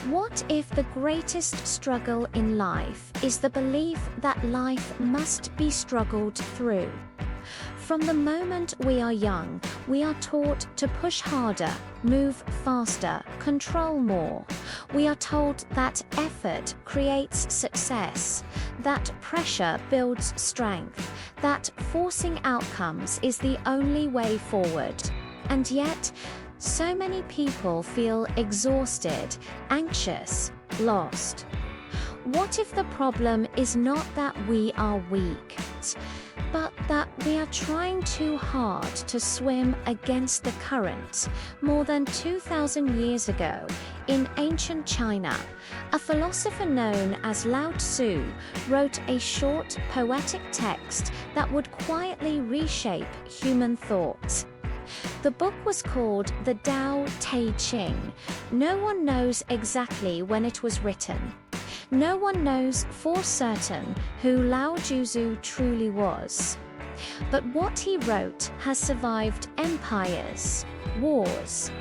What if the greatest struggle in life is the belief that life must be struggled through? From the moment we are young, we are taught to push harder, move faster, control more. We are told that effort creates success, that pressure builds strength, that forcing outcomes is the only way forward. And yet, so many people feel exhausted, anxious, lost. What if the problem is not that we are weak, but that we are trying too hard to swim against the current? More than 2,000 years ago, in ancient China, a philosopher known as Lao Tzu wrote a short, poetic text that would quietly reshape human thought. The book was called the Dao De Jing. No one knows exactly when it was written. No one knows for certain who Lao Tzu truly was. But what he wrote has survived empires, wars,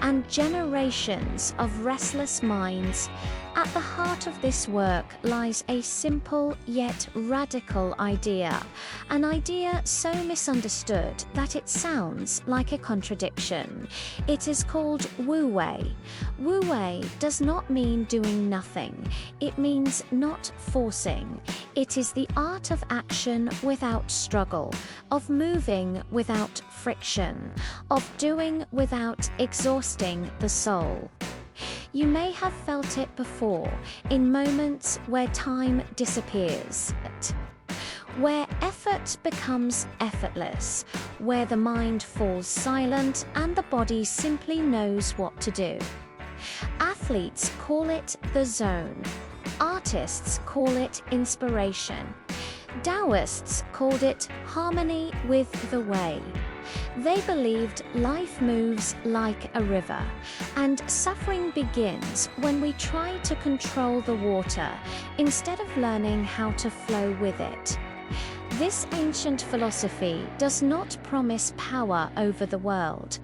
and generations of restless minds. At the heart of this work lies a simple yet radical idea, an idea so misunderstood that it sounds like a contradiction. It is called Wu Wei. Wu Wei does not mean doing nothing. It means not forcing. It is the art of action without struggle, of moving without friction, of doing without exhausting the soul. You may have felt it before, in moments where time disappears, where effort becomes effortless, where the mind falls silent and the body simply knows what to do. Athletes call it the zone. Artists call it inspiration. Daoists called it harmony with the way. They believed life moves like a river, and suffering begins when we try to control the water instead of learning how to flow with it. This ancient philosophy does not promise power over the world.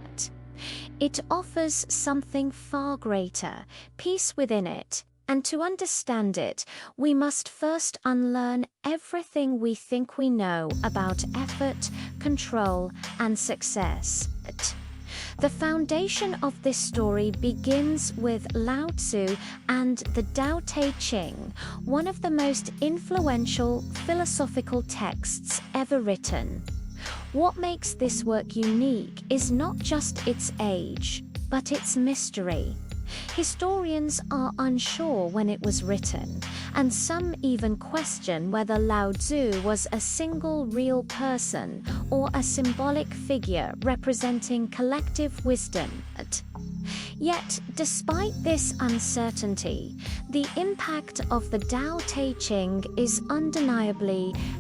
It offers something far greater, peace within it. And to understand it, we must first unlearn everything we think we know about effort, control, and success. The foundation of this story begins with Lao Tzu and the Dao De Jing, one of the most influential philosophical texts ever written. What makes this work unique is not just its age, but its mystery. Historians are unsure when it was written, and some even question whether Lao Tzu was a single real person or a symbolic figure representing collective wisdom. Yet, despite this uncertainty, the impact of the Dao De Jing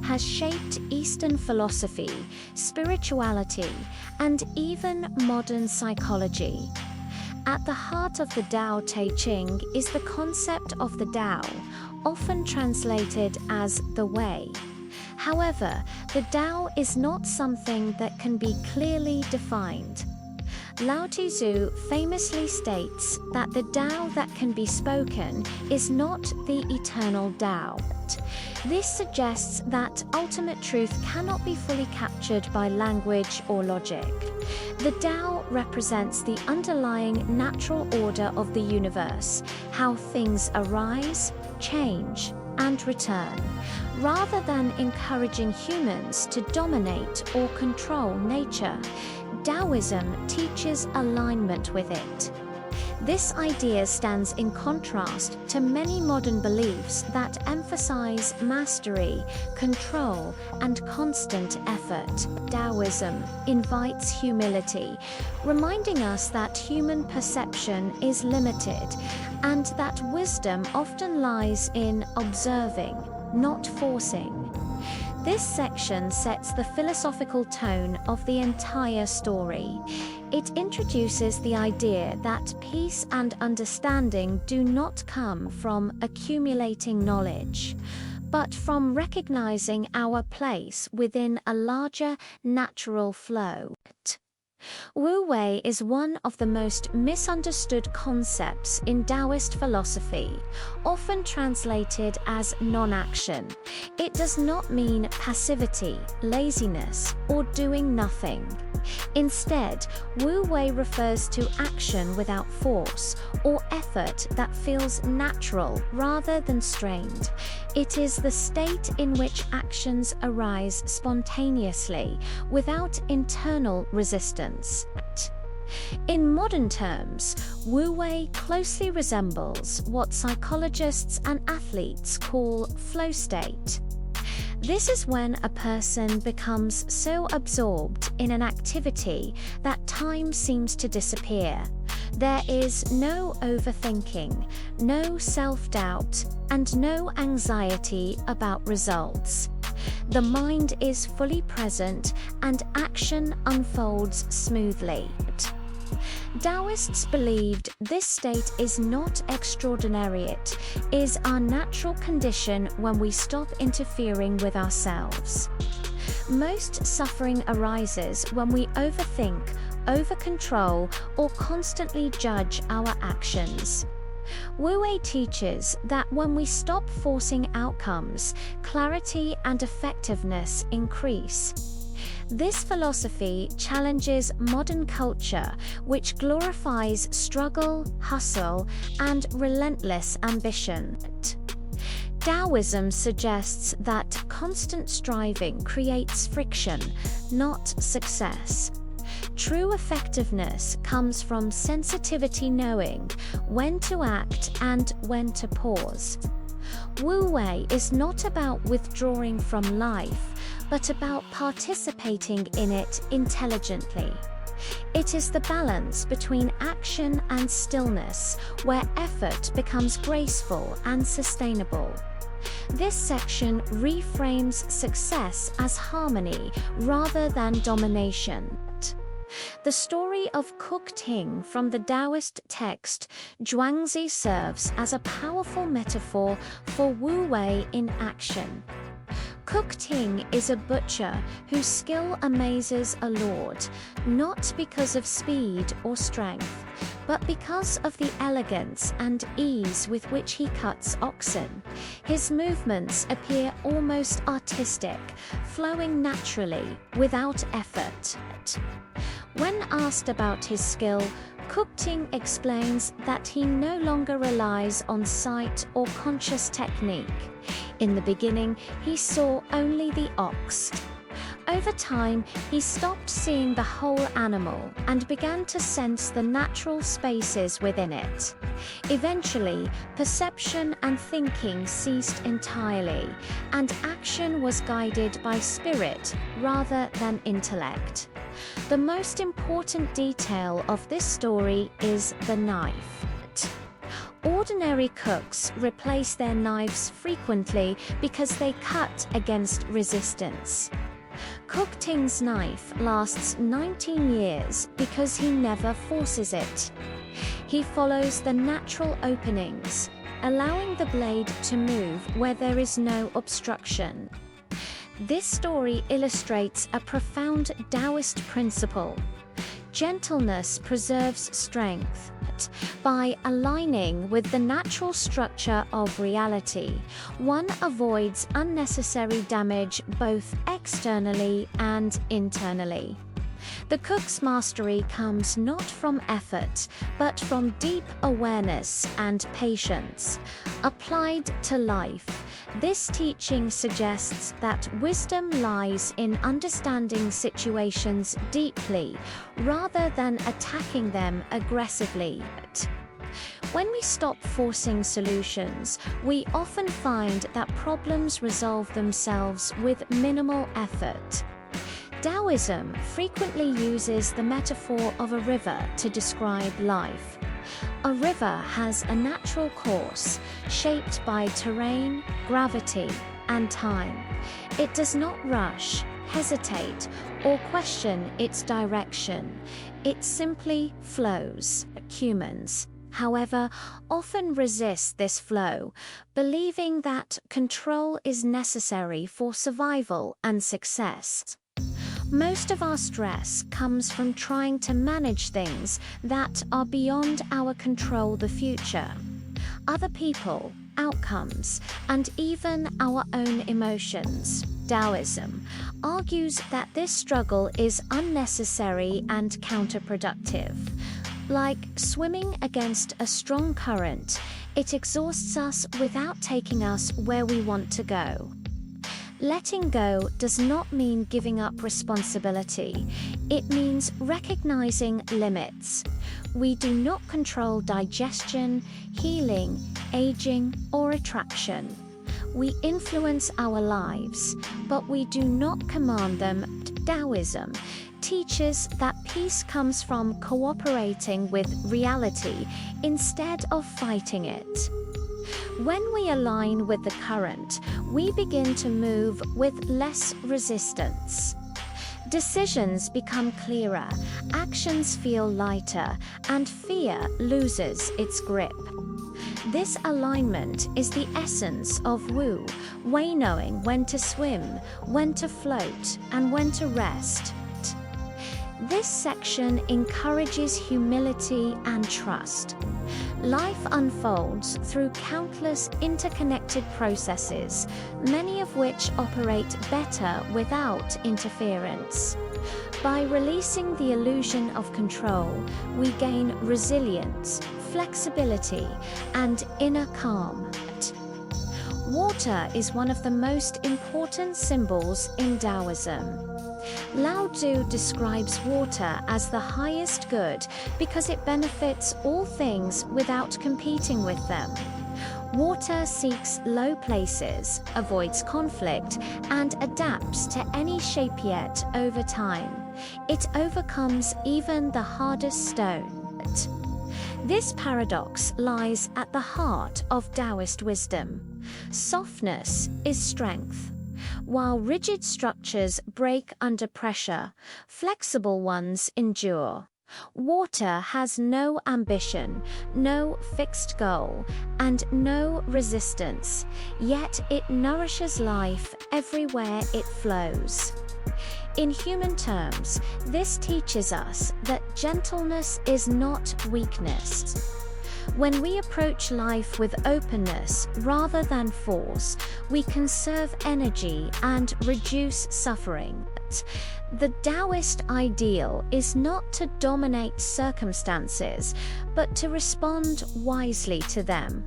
has shaped Eastern philosophy, spirituality, and even modern psychology. At the heart of the Dao De Jing is the concept of the Tao, often translated as the way. However, the Tao is not something that can be clearly defined. Lao Tzu famously states that the Tao that can be spoken is not the eternal Tao. This suggests that ultimate truth cannot be fully captured by language or logic. The Tao represents the underlying natural order of the universe, how things arise, change, and return, rather than encouraging humans to dominate or control nature. Daoism teaches alignment with it. This idea stands in contrast to many modern beliefs that emphasize mastery, control, and constant effort. Daoism invites humility, reminding us that human perception is limited and that wisdom often lies in observing, not forcing. This section sets the philosophical tone of the entire story. It introduces the idea that peace and understanding do not come from accumulating knowledge, but from recognizing our place within a larger natural flow. Wu Wei is one of the most misunderstood concepts in Daoist philosophy, often translated as non-action. It does not mean passivity, laziness, or doing nothing. Instead, Wu Wei refers to action without force, or effort that feels natural rather than strained. It is the state in which actions arise spontaneously, without internal resistance. In modern terms, Wu Wei closely resembles what psychologists and athletes call flow state. This is when a person becomes so absorbed in an activity that time seems to disappear. There is no overthinking, no self-doubt, and no anxiety about results. The mind is fully present and action unfolds smoothly. Daoists believed this state is not extraordinary, it is our natural condition when we stop interfering with ourselves. Most suffering arises when we overthink, over-control, or constantly judge our actions. Wu Wei teaches that when we stop forcing outcomes, clarity and effectiveness increase. This philosophy challenges modern culture, which glorifies struggle, hustle, and relentless ambition. Daoism suggests that constant striving creates friction, not success. True effectiveness comes from sensitivity, knowing when to act and when to pause. Wu Wei is not about withdrawing from life, but about participating in it intelligently. It is the balance between action and stillness, where effort becomes graceful and sustainable. This section reframes success as harmony rather than domination. The story of Cook Ting from the Daoist text Zhuangzi serves as a powerful metaphor for Wu Wei in action. Cook Ting is a butcher whose skill amazes a lord, not because of speed or strength, but because of the elegance and ease with which he cuts oxen. His movements appear almost artistic, flowing naturally, without effort. When asked about his skill, Cook Ting explains that he no longer relies on sight or conscious technique. In the beginning, he saw only the ox. Over time, he stopped seeing the whole animal and began to sense the natural spaces within it. Eventually, perception and thinking ceased entirely, and action was guided by spirit rather than intellect. The most important detail of this story is the knife. Ordinary cooks replace their knives frequently because they cut against resistance. Cook Ting's knife lasts 19 years because he never forces it. He follows the natural openings, allowing the blade to move where there is no obstruction. This story illustrates a profound Daoist principle. Gentleness preserves strength. By aligning with the natural structure of reality, one avoids unnecessary damage both externally and internally. The cook's mastery comes not from effort, but from deep awareness and patience. Applied to life, this teaching suggests that wisdom lies in understanding situations deeply, rather than attacking them aggressively. When we stop forcing solutions, we often find that problems resolve themselves with minimal effort. Daoism frequently uses the metaphor of a river to describe life. A river has a natural course, shaped by terrain, gravity, and time. It does not rush, hesitate, or question its direction. It simply flows. Humans, however, often resist this flow, believing that control is necessary for survival and success. Most of our stress comes from trying to manage things that are beyond our control, the future, other people, outcomes, and even our own emotions. Daoism argues that this struggle is unnecessary and counterproductive. Like swimming against a strong current, it exhausts us without taking us where we want to go. Letting go does not mean giving up responsibility. It means recognizing limits. We do not control digestion, healing, aging, or attraction. We influence our lives, but we do not command them. Daoism teaches that peace comes from cooperating with reality instead of fighting it. When we align with the current, we begin to move with less resistance. Decisions become clearer, actions feel lighter, and fear loses its grip. This alignment is the essence of Wu Wei, knowing when to swim, when to float, and when to rest. This section encourages humility and trust. Life unfolds through countless interconnected processes, many of which operate better without interference. By releasing the illusion of control, we gain resilience, flexibility, and inner calm. Water is one of the most important symbols in Daoism. Lao Tzu describes water as the highest good because it benefits all things without competing with them. Water seeks low places, avoids conflict, and adapts to any shape, yet over time, it overcomes even the hardest stone. This paradox lies at the heart of Daoist wisdom. Softness is strength. While rigid structures break under pressure, flexible ones endure. Water has no ambition, no fixed goal, and no resistance, yet it nourishes life everywhere it flows. In human terms, this teaches us that gentleness is not weakness. When we approach life with openness rather than force, we conserve energy and reduce suffering. The Daoist ideal is not to dominate circumstances, but to respond wisely to them.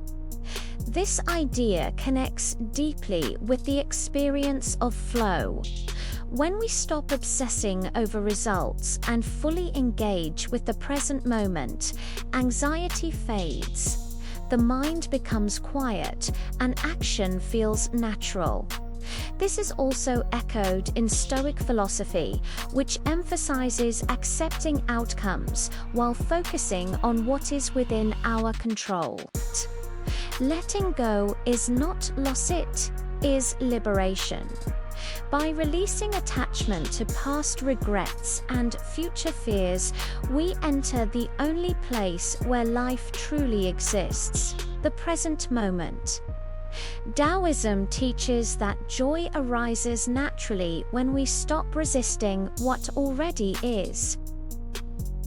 This idea connects deeply with the experience of flow. When we stop obsessing over results and fully engage with the present moment, anxiety fades. The mind becomes quiet, and action feels natural. This is also echoed in Stoic philosophy, which emphasizes accepting outcomes while focusing on what is within our control. Letting go is not loss, it is liberation. By releasing attachment to past regrets and future fears, we enter the only place where life truly exists, the present moment. Daoism teaches that joy arises naturally when we stop resisting what already is.